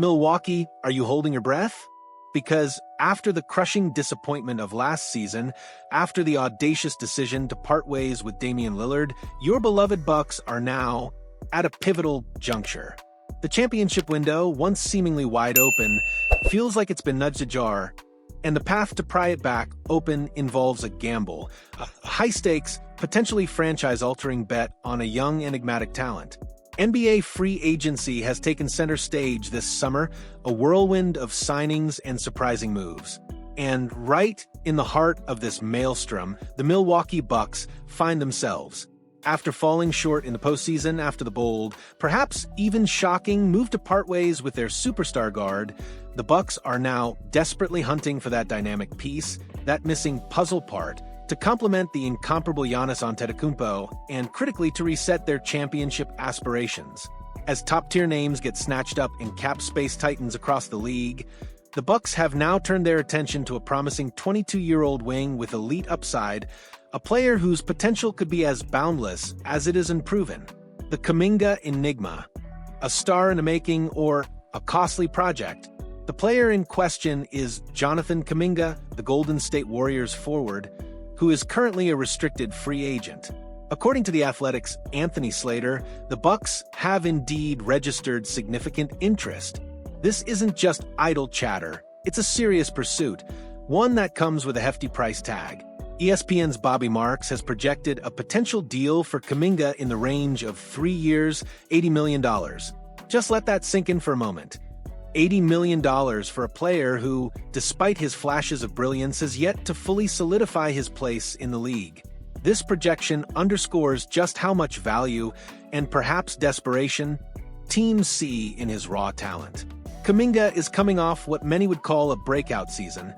Milwaukee, are you holding your breath? Because after the crushing disappointment of last season, after the audacious decision to part ways with Damian Lillard, your beloved Bucks are now at a pivotal juncture. The championship window, once seemingly wide open, feels like it's been nudged ajar, and the path to pry it back open involves a gamble, a high-stakes, potentially franchise-altering bet on a young, enigmatic talent. NBA free agency has taken center stage this summer, a whirlwind of signings and surprising moves. And right in the heart of this maelstrom, the Milwaukee Bucks find themselves. After falling short in the postseason after the bold, perhaps even shocking move to part ways with their superstar guard, the Bucks are now desperately hunting for that dynamic piece, that missing puzzle part, to complement the incomparable Giannis Antetokounmpo and critically to reset their championship aspirations. As top-tier names get snatched up in cap space titans across the league, the Bucks have now turned their attention to a promising 22-year-old wing with elite upside, a player whose potential could be as boundless as it is unproven. The Kaminga enigma. A star in the making or a costly project? The player in question is Jonathan Kuminga, the Golden State Warriors forward, who is currently a restricted free agent. According to The Athletic's Anthony Slater, the Bucks have indeed registered significant interest. This isn't just idle chatter, it's a serious pursuit, one that comes with a hefty price tag. ESPN's Bobby Marks has projected a potential deal for Kaminga in the range of 3 years, $80 million. Just let that sink in for a moment. $80 million for a player who, despite his flashes of brilliance, has yet to fully solidify his place in the league. This projection underscores just how much value, and perhaps desperation, teams see in his raw talent. Kaminga is coming off what many would call a breakout season,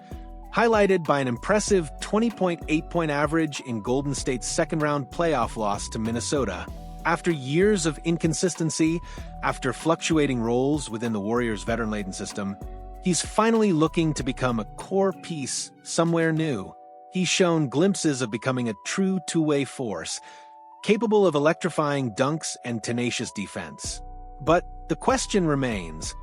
highlighted by an impressive 20.8-point average in Golden State's second-round playoff loss to Minnesota. After years of inconsistency, after fluctuating roles within the Warriors' veteran-laden system, he's finally looking to become a core piece somewhere new. He's shown glimpses of becoming a true two-way force, capable of electrifying dunks and tenacious defense. But the question remains,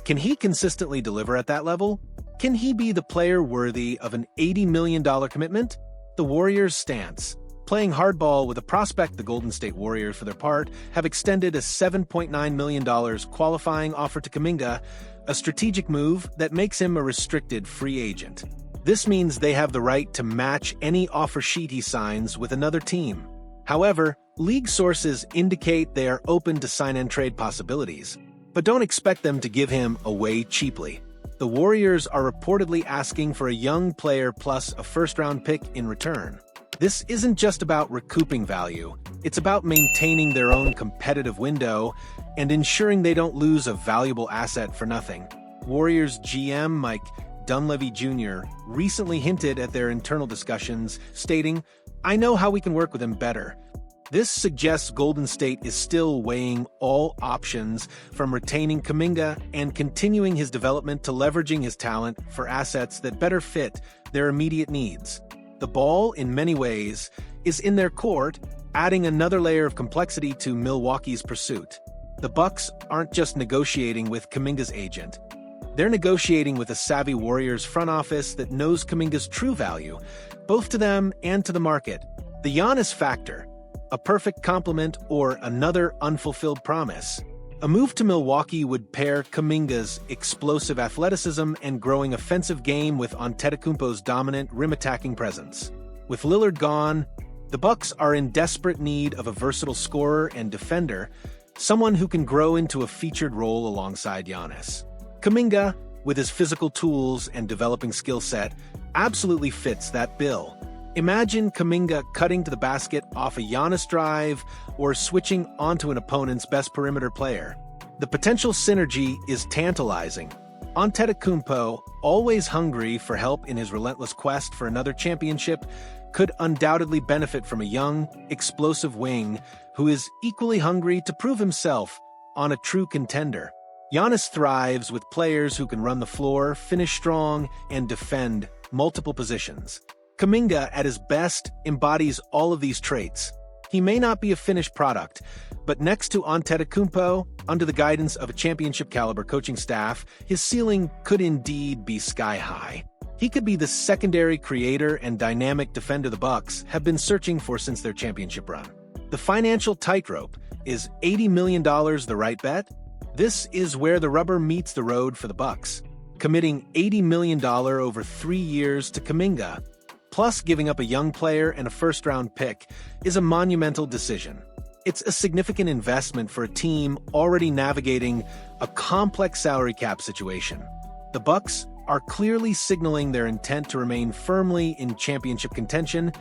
can he consistently deliver at that level? Can he be the player worthy of an $80 million commitment? The Warriors' stance. Playing hardball with a prospect, the Golden State Warriors, for their part, have extended a $7.9 million qualifying offer to Kaminga, a strategic move that makes him a restricted free agent. This means they have the right to match any offer sheet he signs with another team. However, league sources indicate they are open to sign-and-trade possibilities, but don't expect them to give him away cheaply. The Warriors are reportedly asking for a young player plus a first-round pick in return. This isn't just about recouping value, it's about maintaining their own competitive window and ensuring they don't lose a valuable asset for nothing. Warriors GM Mike Dunleavy Jr. recently hinted at their internal discussions, stating, "I know how we can work with him better." This suggests Golden State is still weighing all options, from retaining Kaminga and continuing his development to leveraging his talent for assets that better fit their immediate needs. The ball, in many ways, is in their court, adding another layer of complexity to Milwaukee's pursuit. The Bucks aren't just negotiating with Kaminga's agent. They're negotiating with a savvy Warriors front office that knows Kaminga's true value, both to them and to the market. The Giannis factor, a perfect complement or another unfulfilled promise. A move to Milwaukee would pair Kaminga's explosive athleticism and growing offensive game with Antetokounmpo's dominant rim-attacking presence. With Lillard gone, the Bucks are in desperate need of a versatile scorer and defender, someone who can grow into a featured role alongside Giannis. Kaminga, with his physical tools and developing skill set, absolutely fits that bill. Imagine Kaminga cutting to the basket off a Giannis drive or switching onto an opponent's best perimeter player. The potential synergy is tantalizing. Antetokounmpo, always hungry for help in his relentless quest for another championship, could undoubtedly benefit from a young, explosive wing who is equally hungry to prove himself on a true contender. Giannis thrives with players who can run the floor, finish strong, and defend multiple positions. Kaminga, at his best, embodies all of these traits. He may not be a finished product, but next to Antetokounmpo, under the guidance of a championship-caliber coaching staff, his ceiling could indeed be sky-high. He could be the secondary creator and dynamic defender the Bucks have been searching for since their championship run. The financial tightrope: is $80 million the right bet? This is where the rubber meets the road for the Bucks. Committing $80 million over 3 years to Kaminga, plus giving up a young player and a first-round pick, is a monumental decision. It's a significant investment for a team already navigating a complex salary cap situation. The Bucks are clearly signaling their intent to remain firmly in championship contention,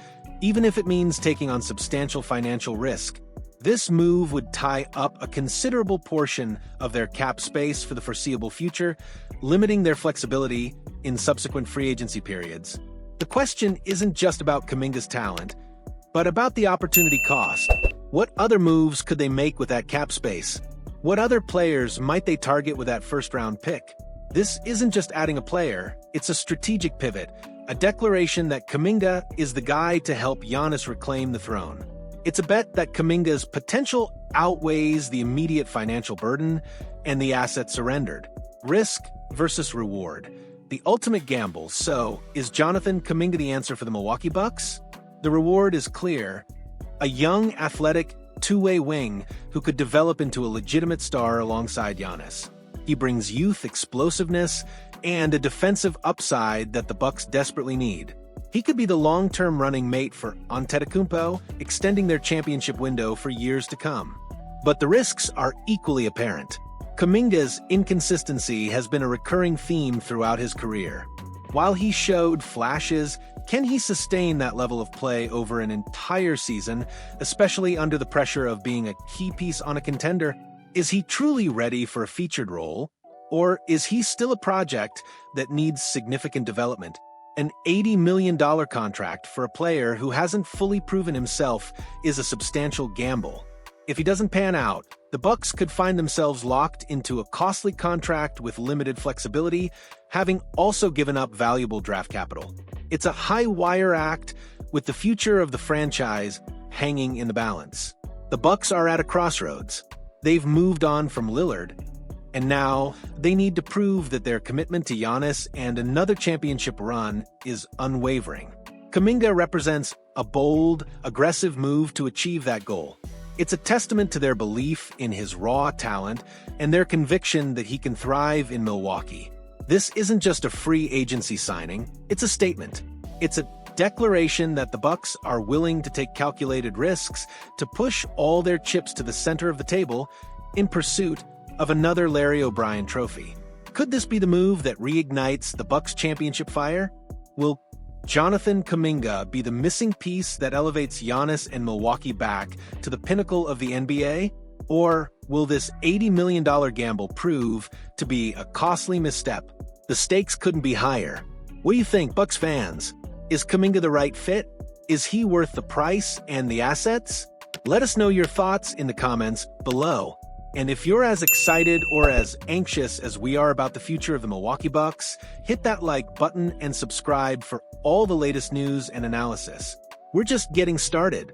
even if it means taking on substantial financial risk. This move would tie up a considerable portion of their cap space for the foreseeable future, limiting their flexibility in subsequent free agency periods. The question isn't just about Kuminga's talent, but about the opportunity cost. What other moves could they make with that cap space? What other players might they target with that first-round pick? This isn't just adding a player, it's a strategic pivot, a declaration that Kaminga is the guy to help Giannis reclaim the throne. It's a bet that Kaminga's potential outweighs the immediate financial burden and the asset surrendered. Risk versus reward. The ultimate gamble. So, is Jonathan Kuminga the answer for the Milwaukee Bucks? The reward is clear. A young, athletic, two-way wing who could develop into a legitimate star alongside Giannis. He brings youth, explosiveness, and a defensive upside that the Bucks desperately need. He could be the long-term running mate for Antetokounmpo, extending their championship window for years to come. But the risks are equally apparent. Kaminga's inconsistency has been a recurring theme throughout his career. While he showed flashes, can he sustain that level of play over an entire season, especially under the pressure of being a key piece on a contender? Is he truly ready for a featured role? Or is he still a project that needs significant development? An $80 million contract for a player who hasn't fully proven himself is a substantial gamble. If he doesn't pan out, the Bucks could find themselves locked into a costly contract with limited flexibility, having also given up valuable draft capital. It's a high-wire act, with the future of the franchise hanging in the balance. The Bucks are at a crossroads. They've moved on from Lillard, and now they need to prove that their commitment to Giannis and another championship run is unwavering. Kaminga represents a bold, aggressive move to achieve that goal. It's a testament to their belief in his raw talent and their conviction that he can thrive in Milwaukee. This isn't just a free agency signing, it's a statement. It's a declaration that the Bucks are willing to take calculated risks to push all their chips to the center of the table in pursuit of another Larry O'Brien trophy. Could this be the move that reignites the Bucks' championship fire? Will Jonathan Kuminga be the missing piece that elevates Giannis and Milwaukee back to the pinnacle of the NBA? Or will this $80 million gamble prove to be a costly misstep? The stakes couldn't be higher. What do you think, Bucks fans? Is Kaminga the right fit? Is he worth the price and the assets? Let us know your thoughts in the comments below. And if you're as excited or as anxious as we are about the future of the Milwaukee Bucks, hit that like button and subscribe for all the latest news and analysis. We're just getting started.